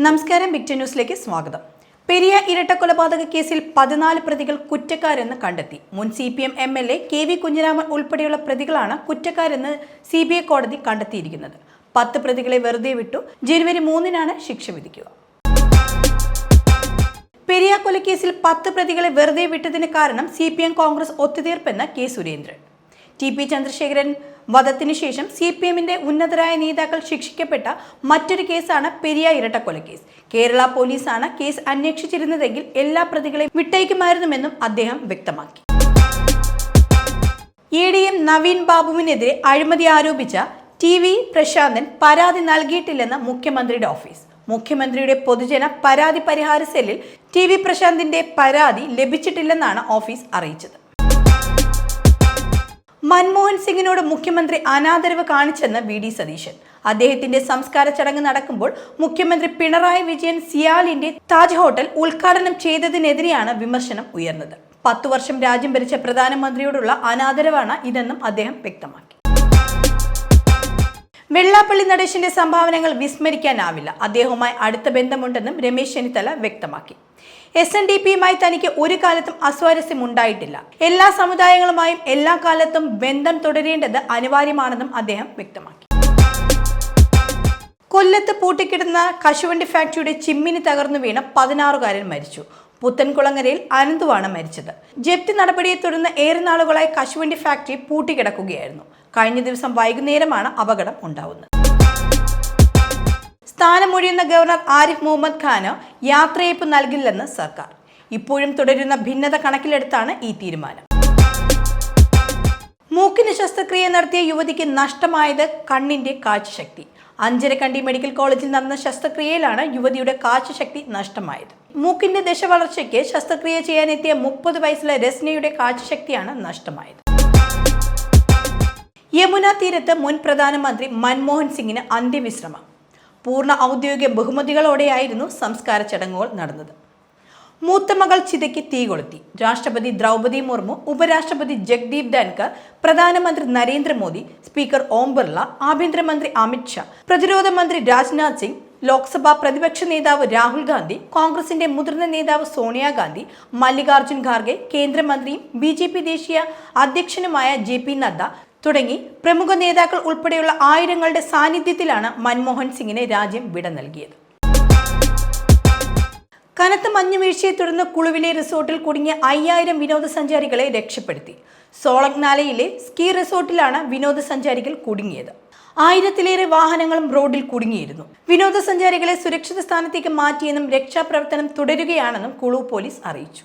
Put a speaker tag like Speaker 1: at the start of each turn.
Speaker 1: നമസ്കാരം, ബിഗ് ന്യൂസിലേക്ക് സ്വാഗതം. പെരിയ ഇരട്ടക്കൊലപാതക കേസിൽ 14 പ്രതികൾ കുറ്റക്കാരെന്ന് കണ്ടെത്തി. മുൻ CPM MLA KV കുഞ്ഞിരാമൻ ഉൾപ്പെടെയുള്ള പ്രതികളാണ് കുറ്റക്കാരെന്ന് CBI കോടതി കണ്ടെത്തിയിരിക്കുന്നത്. 10 പ്രതികളെ വെറുതെ വിട്ടു. ജനുവരി 3-നാണ് ശിക്ഷ വിധിക്കുക. പെരിയ കൊലക്കേസിൽ 10 പ്രതികളെ വെറുതെ വിട്ടതിന് കാരണം CPM Congress ഒത്തുതീർപ്പെന്ന് K. Surendran. TP Chandrasekharan വധത്തിനു ശേഷം CPM-ന്റെ ഉന്നതരായ നേതാക്കൾ ശിക്ഷിക്കപ്പെട്ട മറ്റൊരു കേസാണ് പെരിയ ഇരട്ടക്കൊലക്കേസ്. കേരള പോലീസാണ് കേസ് അന്വേഷിച്ചിരുന്നതെങ്കിൽ എല്ലാ പ്രതികളെയും വിട്ടയക്കുമായിരുന്നുവെന്നും അദ്ദേഹം വ്യക്തമാക്കി. ADM നവീൻ ബാബുവിനെതിരെ അഴിമതി ആരോപിച്ച TV പ്രശാന്തൻ പരാതി നൽകിയിട്ടില്ലെന്ന് മുഖ്യമന്ത്രിയുടെ ഓഫീസ്. മുഖ്യമന്ത്രിയുടെ പൊതുജന പരാതി പരിഹാര സെല്ലിൽ TV പ്രശാന്തിന്റെ പരാതി ലഭിച്ചിട്ടില്ലെന്നാണ് ഓഫീസ് അറിയിച്ചത്. മൻമോഹൻ സിംഗിനോട് മുഖ്യമന്ത്രി അനാദരവ് കാണിച്ചെന്ന് VD സതീശൻ. അദ്ദേഹത്തിന്റെ സംസ്കാര ചടങ്ങ് നടക്കുമ്പോൾ മുഖ്യമന്ത്രി പിണറായി വിജയൻ സിയാലിന്റെ താജ് ഹോട്ടൽ ഉദ്ഘാടനം ചെയ്തതിനെതിരെയാണ് വിമർശനം ഉയർന്നത്. 10 വർഷം രാജ്യം ഭരിച്ച പ്രധാനമന്ത്രിയോടുള്ള അനാദരവാണ് ഇതെന്നും അദ്ദേഹം വ്യക്തമാക്കി. വെള്ളാപ്പള്ളി നടേശന്റെ സംഭാവനകൾ വിസ്മരിക്കാനാവില്ല. അദ്ദേഹവുമായി അടുത്ത ബന്ധമുണ്ടെന്നും രമേശ് ചെന്നിത്തല വ്യക്തമാക്കി. SNDP-യുമായി തനിക്ക് ഒരു കാലത്തും അസ്വാരസ്യം ഉണ്ടായിട്ടില്ല. എല്ലാ സമുദായങ്ങളുമായും എല്ലാ കാലത്തും ബന്ധം തുടരേണ്ടത് അനിവാര്യമാണെന്നും അദ്ദേഹം വ്യക്തമാക്കി. കൊല്ലത്ത് പൂട്ടിക്കിടന്ന കശുവണ്ടി ഫാക്ടറിയുടെ ചിമ്മിനി തകർന്നു വീണ് 16കാരൻ മരിച്ചു. പുത്തൻകുളങ്ങരയിൽ അനന്തുവാണ് മരിച്ചത്. ജപ്തി നടപടിയെ തുടർന്ന് ഏറെ നാളുകളായി കശുവണ്ടി ഫാക്ടറി പൂട്ടിക്കിടക്കുകയായിരുന്നു. കഴിഞ്ഞ ദിവസം വൈകുന്നേരമാണ് അപകടം ഉണ്ടാവുന്നത്. സ്ഥാനമൊഴിയുന്ന ഗവർണർ ആരിഫ് മുഹമ്മദ് ഖാന് യാത്രയയപ്പ് നൽകില്ലെന്ന് സർക്കാർ. ഇപ്പോഴും തുടരുന്ന ഭിന്നത കണക്കിലെടുത്താണ് ഈ തീരുമാനം. മൂക്കിന് ശസ്ത്രക്രിയ നടത്തിയ യുവതിക്ക് നഷ്ടമായത് കണ്ണിന്റെ കാഴ്ചശക്തി. അഞ്ചരക്കണ്ടി മെഡിക്കൽ കോളേജിൽ നടന്ന ശസ്ത്രക്രിയയിലാണ് യുവതിയുടെ കാഴ്ചശക്തി നഷ്ടമായത്. മൂക്കിന്റെ ദശ വളർച്ചയ്ക്ക് ശസ്ത്രക്രിയ ചെയ്യാനെത്തിയ 30 വയസ്സുള്ള രസ്നയുടെ കാഴ്ചശക്തിയാണ് നഷ്ടമായത്. യമുന തീരത്ത് മുൻ പ്രധാനമന്ത്രി മൻമോഹൻ സിംഗിന് അന്ത്യവിശ്രമം. പൂർണ്ണ ഔദ്യോഗിക ബഹുമതികളോടെയായിരുന്നു സംസ്കാര ചടങ്ങുകൾ നടന്നത്. മൂത്ത മകൾ ചിതയ്ക്ക് തീ കൊളുത്തി. രാഷ്ട്രപതി ദ്രൗപദി മുർമു, ഉപരാഷ്ട്രപതി ജഗ്ദീപ് ധൻകർ, പ്രധാനമന്ത്രി നരേന്ദ്രമോദി, സ്പീക്കർ ഓം ബിർള, ആഭ്യന്തരമന്ത്രി അമിത് ഷാ, പ്രതിരോധ മന്ത്രി രാജ്നാഥ് സിംഗ്, ലോക്സഭാ പ്രതിപക്ഷ നേതാവ് രാഹുൽ ഗാന്ധി, കോൺഗ്രസിന്റെ മുതിർന്ന നേതാവ് സോണിയാഗാന്ധി, മല്ലികാർജുൻ ഖാർഗെ, കേന്ദ്രമന്ത്രിയും BJP ദേശീയ അധ്യക്ഷനുമായ JP നദ്ദ തുടങ്ങി പ്രമുഖ നേതാക്കൾ ഉൾപ്പെടെയുള്ള ആയിരങ്ങളുടെ സാന്നിധ്യത്തിലാണ് മൻമോഹൻ സിംഗിന് രാജ്യം വിട നൽകിയത്. കനത്ത മഞ്ഞുവീഴ്ചയെ തുടർന്ന് കുളുവിലെ റിസോർട്ടിൽ കുടുങ്ങിയ 5000 വിനോദസഞ്ചാരികളെ രക്ഷപ്പെടുത്തി. സോളഗ്നാലയിലെ സ്കീ റിസോർട്ടിലാണ് വിനോദസഞ്ചാരികൾ കുടുങ്ങിയത്. 1000-ലേറെ വാഹനങ്ങളും റോഡിൽ കുടുങ്ങിയിരുന്നു. വിനോദസഞ്ചാരികളെ സുരക്ഷിത സ്ഥാനത്തേക്ക് മാറ്റിയെന്നും രക്ഷാപ്രവർത്തനം തുടരുകയാണെന്നും കുളു പോലീസ് അറിയിച്ചു.